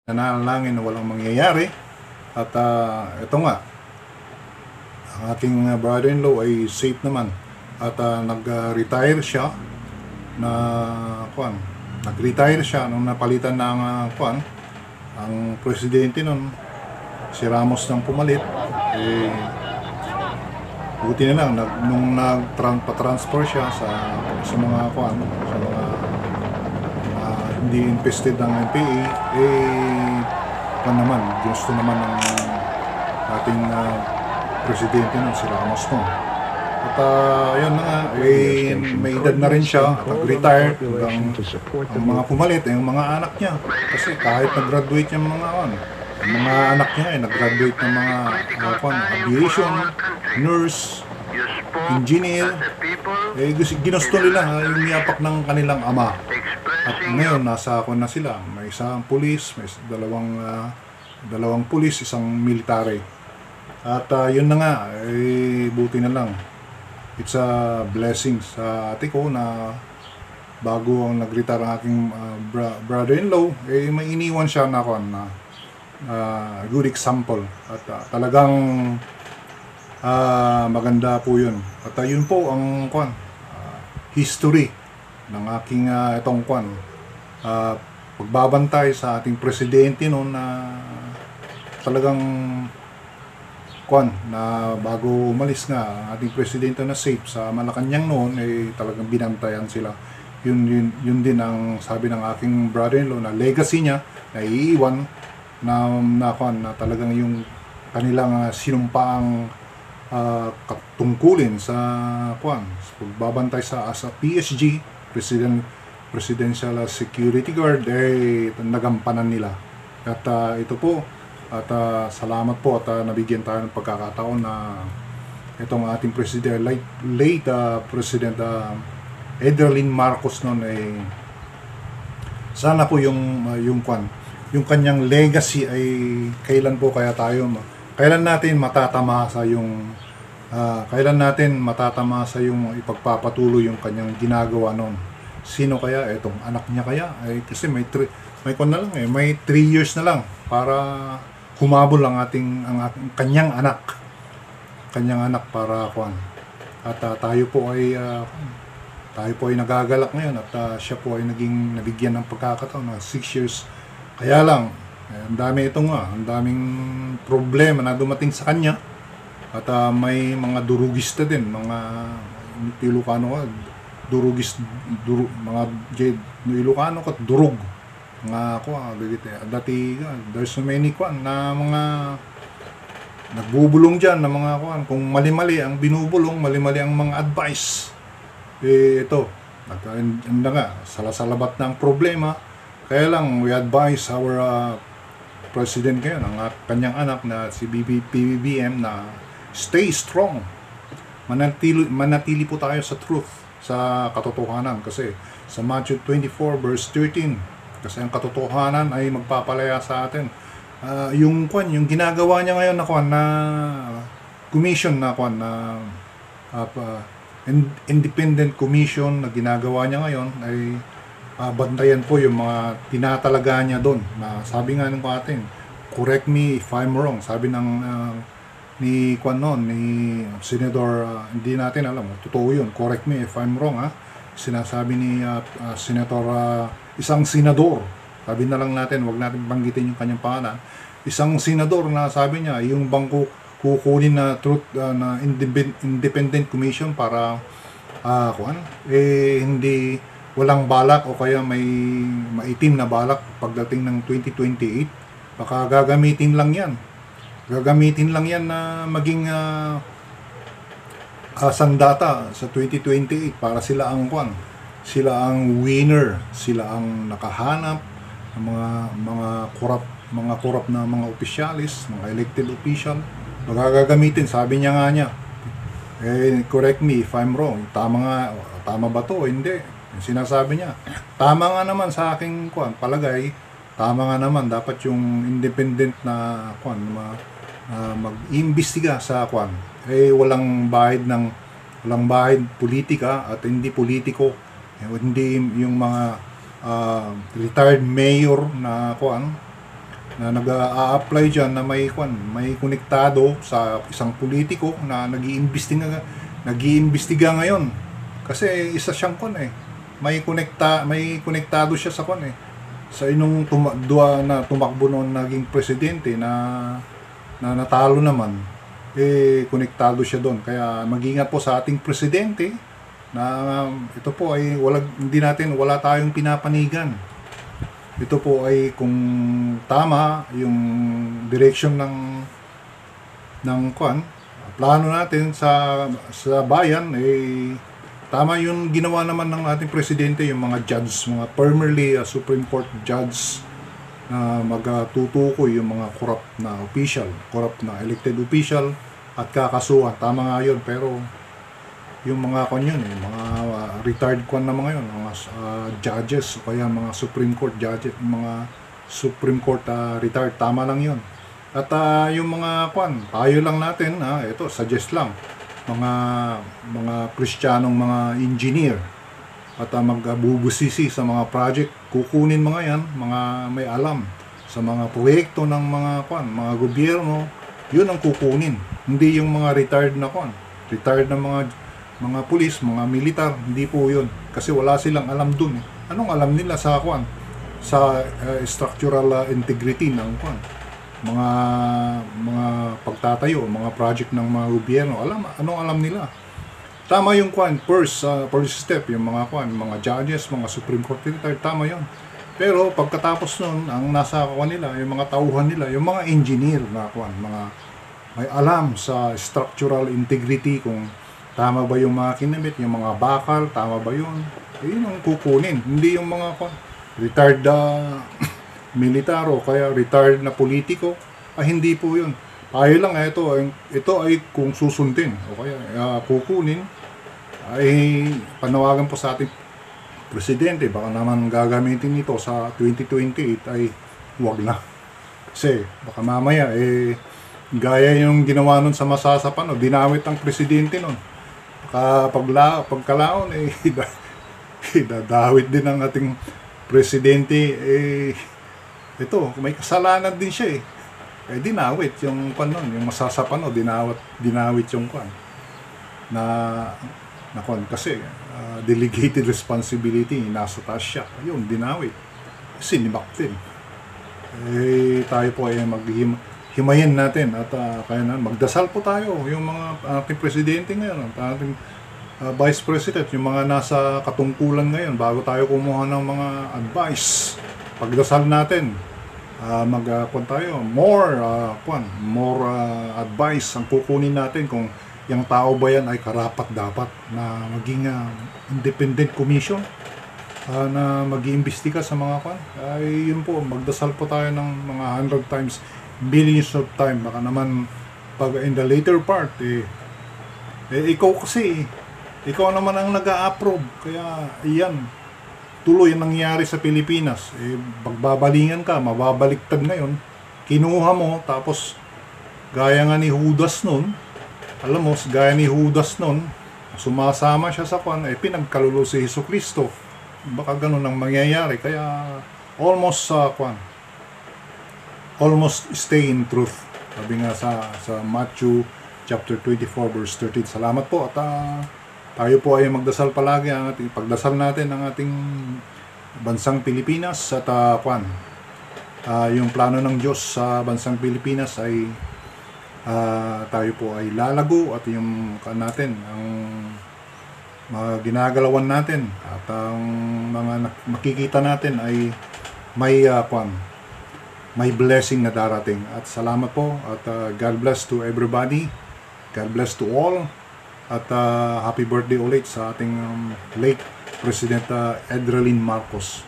nananalangin na walang mangyayari. At ito nga, ang ating brother-in-law ay safe naman. At nag-retire siya na kuan. Nag-retire siya nung napalitan ng kuan. Ang presidente nun, si Ramos nang pumalit. Buti na lang nung nag-transfer siya sa mga kuan, sa mga hindi invested ng NPA, naman, gusto naman ng ating presidente nun, si Ramos nun. At yun na nga, may edad na rin siya, nag-retire, ang mga pumalit ay yung mga anak niya. Kasi kahit nag-graduate yung mga anak niya nag-graduate ng mga aviation, nurse, engineer, ginusto nila yung yapak ng kanilang ama. At ngayon, nasa na sila. May isang pulis, may dalawang pulis, isang military. At yun na nga, buti na lang. It's a blessing sa ate ko na bago ang nag-retire ang aking brother-in-law, may iniwan siya na good example. At talagang maganda po yun. At yun po ang history ng aking itong pagbabantay sa ating presidente noon na talagang na bago umalis nga ang ating presidente na safe sa Malacanang noon talagang binantayan sila. Yun din ang sabi ng aking brother-in-law na legacy niya na iiwan na talagang yung kanilang sinumpaang katungkulin sa pagbabantay sa as a PSG Presidential Security Guard nagampanan nila. At ito po at salamat po at nabigyan tayo ng pagkakataon na itong ating late President Ederlyn Marcos noon sana po yung kanyang legacy ay kailan natin matatamasa yung ipagpapatuloy yung kanyang ginagawa noon. Sino kaya? Itong anak niya kaya? Kasi may 3 years na lang para humabol ang kanyang anak para at tayo po ay nagagalak ngayon at siya po ay nabigyan ng pagkakataon na 6 years. Kaya lang ang daming problema na dumating sa kanya at may mga durugista din, mga Ilocano mga Ilocano at durug dati there's so many na mga nagbubulong dyan na mga kung mali-mali ang binubulong, mali-mali ang mga advice ito salasalat ng problema. Kaya lang we advise our president ngayon, ang kanyang anak na si PBBM na stay strong, manatili po tayo sa truth, sa katotohanan, kasi sa Matthew 24 verse 13, kasi ang katotohanan ay magpapalaya sa atin. Yung ginagawa niya ngayon na commission independent commission na ginagawa niya ngayon ay bantayan po yung mga tinatalaga niya doon. Na sabi nga ng atin, correct me if I'm wrong. Sabi ng ni Senador, hindi natin alam, totoo yun, correct me if I'm wrong sinasabi ni Senator isang senador, sabi na lang natin, wag natin banggitin yung kanyang pangalan, isang senador na sabi niya yung bangko kukunin na truth na independent commission para hindi walang balak o kaya may maitim na balak pagdating ng 2028, baka gagamitin lang yan na maging sandata sa 2028 para sila ang winner, sila ang nakahanap ng mga korap na mga opisyalis, mga elected official. Magagamitin, sabi niya nga correct me if I'm wrong, tama ba to? Hindi. Sinasabi niya, tama nga naman sa aking palagay, tama nga naman, dapat yung independent na mag-imbestiga sa walang bahid politika at hindi politiko, hindi yung mga retired mayor na na nag-a-apply dyan na may konektado sa isang politiko na nag-iimbestiga ngayon. Kasi isa siyang may konektado siya sa sa inong tumakbo noon naging presidente na natalo naman, konektado siya doon. Kaya mag-ingat po sa ating presidente na ito po ay wala tayong pinapanigan. Ito po ay kung tama yung direction ng plano natin sa bayan, tama yung ginawa naman ng ating presidente, yung mga judge, mga formerly Supreme Court judge na magtutukoy yung mga corrupt na elected official at kakasuhan. Tama nga yun, pero yung mga mga retired na mga yun, mga judges o kaya mga Supreme Court judges, mga Supreme Court retired, tama lang yun. At yung mga tayo lang natin, ito suggest lang, mga Kristiyanong mga engineer at magbubusisi sa mga project, kukunin mga yan, mga may alam sa mga proyekto ng mga gobyerno, yun ang kukunin, hindi yung mga retired na retired na mga pulis, mga militar, hindi po yun. Kasi wala silang alam dun. Anong alam nila sa structural integrity ng mga pagtatayo, mga project ng mga gobyerno? Anong alam nila? Tama yung first step, yung mga judges, mga Supreme Court retired, tama yun. Pero pagkatapos nun, ang nasa nila, yung mga tauhan nila, yung mga engineer na mga may alam sa structural integrity, kung tama ba yung mga kinamit, yung mga bakal, tama ba yun? Yun ang kukunin. Hindi yung mga retired militar o kaya retired na politiko. Hindi po yun. Tayo lang, ito ay kung susundin o kaya kukunin, ay panawagan po sa ating presidente, baka naman gagamitin ito sa 2028, ay huwag na. Kasi baka mamaya, gaya yung ginawa nun sa masasapan, dinawit ang presidente nun. Pagkalaon, dadawit din ang ating presidente. Ito, may kasalanan din siya dinawit yung yung masasapan, dinawit yung kasi delegated responsibility, nasa taas siya. Ayun, dinawit. Sinibak din. Tayo po ay himayin natin at kaya magdasal po tayo, yung mga ating presidente ngayon, ating vice president, yung mga nasa katungkulan ngayon, bago tayo kumuha ng mga advice, pagdasal natin, tayo more advice ang kukunin natin, kung yung tao ba yan ay karapat-dapat na maging independent commission na mag-iimbestiga sa mga ay yun po, magdasal po tayo ng mga 100 times, billions of time. Baka naman pag in the later part ikaw naman ang nag-a-approve, kaya iyan tuloy ang nangyari sa Pilipinas. Pagbabalingan ka, mababaliktad ngayon, kinuha mo, tapos gaya nga ni Judas nun, sumasama siya sa pinagkalulo si Jesucristo. Baka ganun ang mangyayari. Kaya almost stay in truth. Sabi nga sa Matthew chapter 24 verse 13. Salamat po at tayo po ay magdasal palagi, ang ating pagdasal natin ng ating bansang Pilipinas at yung plano ng Diyos sa bansang Pilipinas ay tayo po ay lalago, at yung natin ang mga ginagalawan natin at ang mga makikita natin ay may blessing na darating. At salamat po at God bless to everybody, God bless to all, at happy birthday ulit sa ating late President Edralyn Marcos.